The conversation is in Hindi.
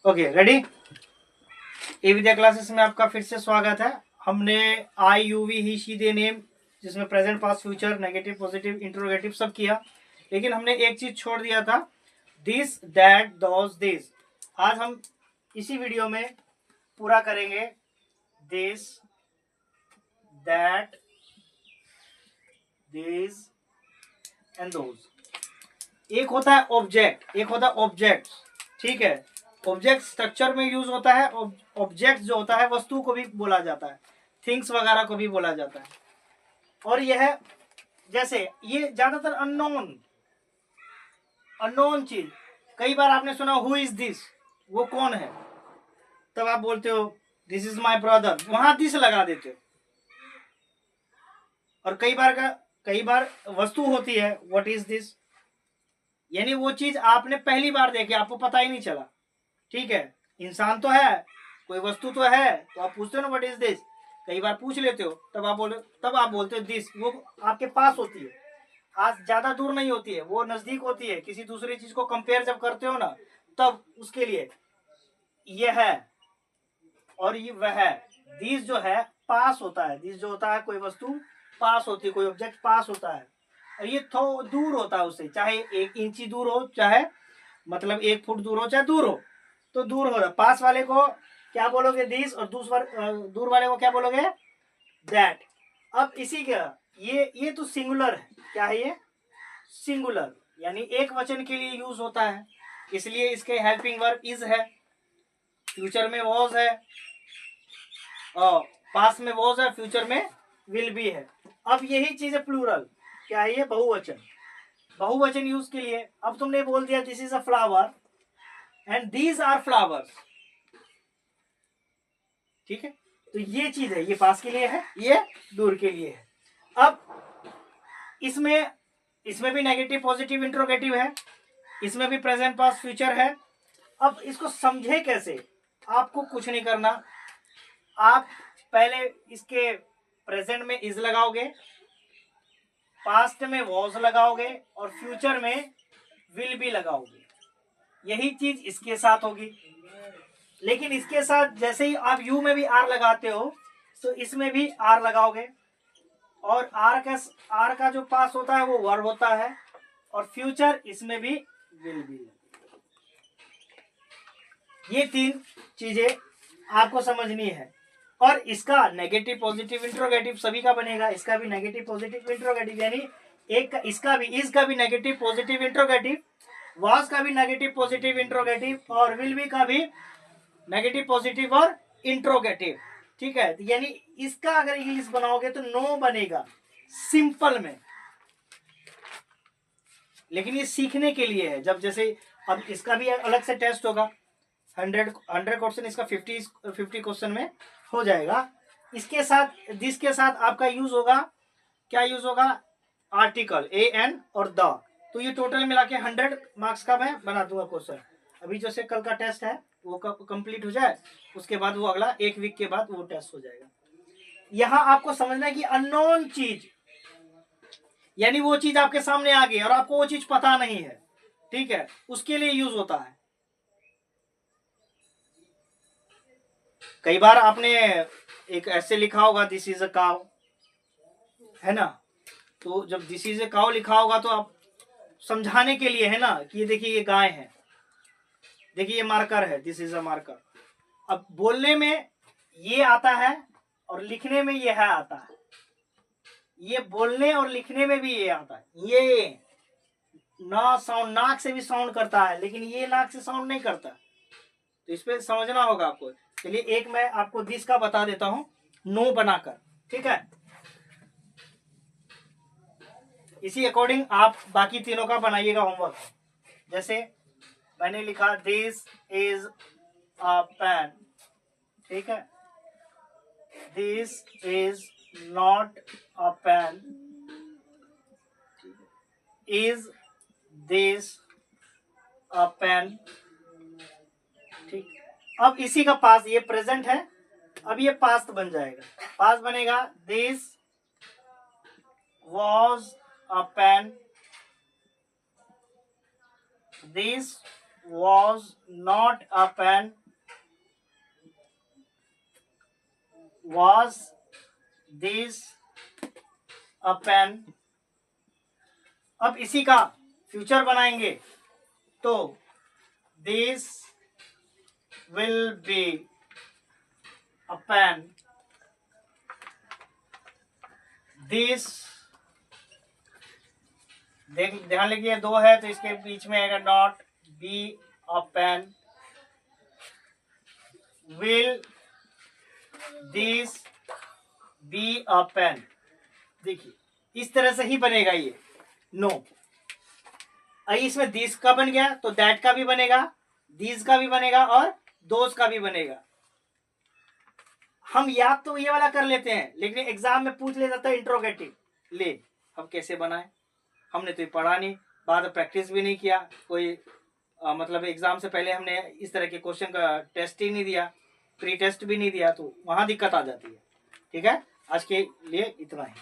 Okay ready. A Vidya classes में आपका फिर से स्वागत है। हमने I you we he she they name जिसमें present past future negative positive interrogative सब किया, लेकिन हमने एक चीज छोड़ दिया था, दिस दैट दोस दिस। आज हम इसी वीडियो में पूरा करेंगे this that this and those. एक होता है ऑब्जेक्ट, एक होता है ऑब्जेक्ट, ठीक है। ऑब्जेक्ट स्ट्रक्चर में यूज होता है। ऑब्जेक्ट जो होता है वस्तु को भी बोला जाता है, थिंग्स वगैरह को भी बोला जाता है। और यह जैसे ये ज्यादातर अननोन अननोन चीज, कई बार आपने सुना हु इज दिस, वो कौन है, तब आप बोलते हो दिस इज माई ब्रदर, वहां दिस लगा देते हो। और कई बार वस्तु होती है व्हाट इज दिस, यानी वो चीज आपने पहली बार देखी, आपको पता ही नहीं चला, ठीक है। इंसान तो है, कोई वस्तु तो है, तो आप पूछते हो ना व्हाट इज दिस, कई बार पूछ लेते हो, तब आप बोलते हो दिस। वो आपके पास होती है, आज ज्यादा दूर नहीं होती है, वो नजदीक होती है। किसी दूसरी चीज को कंपेयर जब करते हो ना, तब उसके लिए ये है और ये वह है। दिस जो है पास होता है, दिस जो होता है कोई वस्तु पास होती है, कोई ऑब्जेक्ट पास होता है। और ये थोड़ा दूर होता है उससे, चाहे 1 इंची दूर हो, चाहे मतलब 1 फुट दूर हो, चाहे दूर हो, तो दूर हो रहा। पास वाले को क्या बोलोगे दिस, और दूर वाले को क्या बोलोगे दैट। अब इसी का ये तो सिंगुलर है, क्या है ये सिंगुलर, यानी एक वचन के लिए यूज होता है, इसलिए इसके हेल्पिंग वर्ब इज है, फ्यूचर में वॉज है, और पास में वॉज है, फ्यूचर में विल बी है। अब यही चीज है प्लूरल, क्या है ये बहुवचन। बहुवचन यूज के लिए अब तुमने बोल दिया this is a flower and these are flowers, ठीक है। तो ये चीज है, ये पास के लिए है, ये दूर के लिए है। अब इसमें भी नेगेटिव पॉजिटिव इंट्रोगेटिव है, इसमें भी प्रेजेंट पास्ट फ्यूचर है। अब इसको समझे कैसे, आपको कुछ नहीं करना, आप पहले इसके प्रेजेंट में इज लगाओगे, पास्ट में वॉज लगाओगे, और फ्यूचर में विल भी लगाओगे। यही चीज इसके साथ होगी। लेकिन इसके साथ जैसे ही आप यू में भी आर लगाते हो, तो इसमें भी आर लगाओगे, और आर का जो पास होता है वो वर्ब होता है, और फ्यूचर इसमें भी विल बी। ये 3 चीजें आपको समझनी है। और इसका नेगेटिव पॉजिटिव इंट्रोगेटिव सभी का बनेगा, इसका भी नेगेटिव पॉजिटिव इंट्रोगेटिव, यानी एक इसका भी, इसका भी नेगेटिव पॉजिटिव इंट्रोगेटिव, वाज का भी नेगेटिव पॉजिटिव इंट्रोगेटिव, और विल बी का भी नेगेटिव पॉजिटिव और इंट्रोगेटिव, ठीक है। यानी इसका अगर इंग्लिश बनाओगे तो नो बनेगा सिंपल में, लेकिन ये सीखने के लिए है। जब जैसे अब इसका भी अलग से टेस्ट होगा, 100 क्वेश्चन, इसका 50 क्वेश्चन में हो जाएगा। इसके साथ दिस के साथ आपका यूज होगा, क्या यूज होगा, आर्टिकल ए एन और द। तो ये टोटल मिला के 100 मार्क्स का मैं बना दूंगा क्वेश्चन। अभी जैसे कल का टेस्ट है वो कंप्लीट हो जाए, उसके बाद वो अगला 1 वीक के बाद वो टेस्ट हो जाएगा। यहाँ आपको समझना है कि अननोन चीज, यानी वो चीज आपके सामने आ गई और आपको वो चीज पता नहीं है, ठीक है, उसके लिए यूज होता है। कई बार आपने एक ऐसे लिखा होगा दिस इज अ काउ, है ना, तो जब दिस इज अ काउ लिखा होगा तो आप समझाने के लिए है ना कि ये देखिए ये गाय है, देखिए ये मार्कर है, दिस इज अ मार्कर। अब बोलने में ये आता है और लिखने में ये है आता है, ये बोलने और लिखने में भी ये आता है। ये ना साउंड, नाक से भी साउंड करता है, लेकिन ये नाक से साउंड नहीं करता, तो इस पे समझना होगा आपको। चलिए एक मैं आपको दिस का बता देता हूं नो बनाकर, ठीक है। इसी अकॉर्डिंग आप बाकी तीनों का बनाइएगा होमवर्क। जैसे मैंने लिखा दिस इज अ पेन, ठीक है, this is not a pen, is this a pen, ठीक। अब इसी का पास, ये प्रेजेंट है, अब ये पास्ट बन जाएगा, पास्ट बनेगा दिस वॉज अ पेन, दिस was not a pen, was this a pen। अब इसी का फ्यूचर बनाएंगे तो this will be a pen, this, ध्यान लगिए दो है तो इसके बीच में आएगा not, be a pen, will this be a pen. देखिए इस तरह से ही बनेगा ये नो। इसमें दिस का बन गया तो दैट का भी बनेगा, दिस का भी बनेगा और दोस का भी बनेगा। हम याद तो ये वाला कर लेते हैं लेकिन एग्जाम में पूछ ले जाता है इंट्रोगेटिव, ले अब कैसे बनाए, हमने तो ये पढ़ा नहीं, बाद में प्रैक्टिस भी नहीं किया, कोई मतलब एग्जाम से पहले हमने इस तरह के क्वेश्चन का टेस्ट ही नहीं दिया, प्री टेस्ट भी नहीं दिया, तो वहां दिक्कत आ जाती है। ठीक है, आज के लिए इतना ही।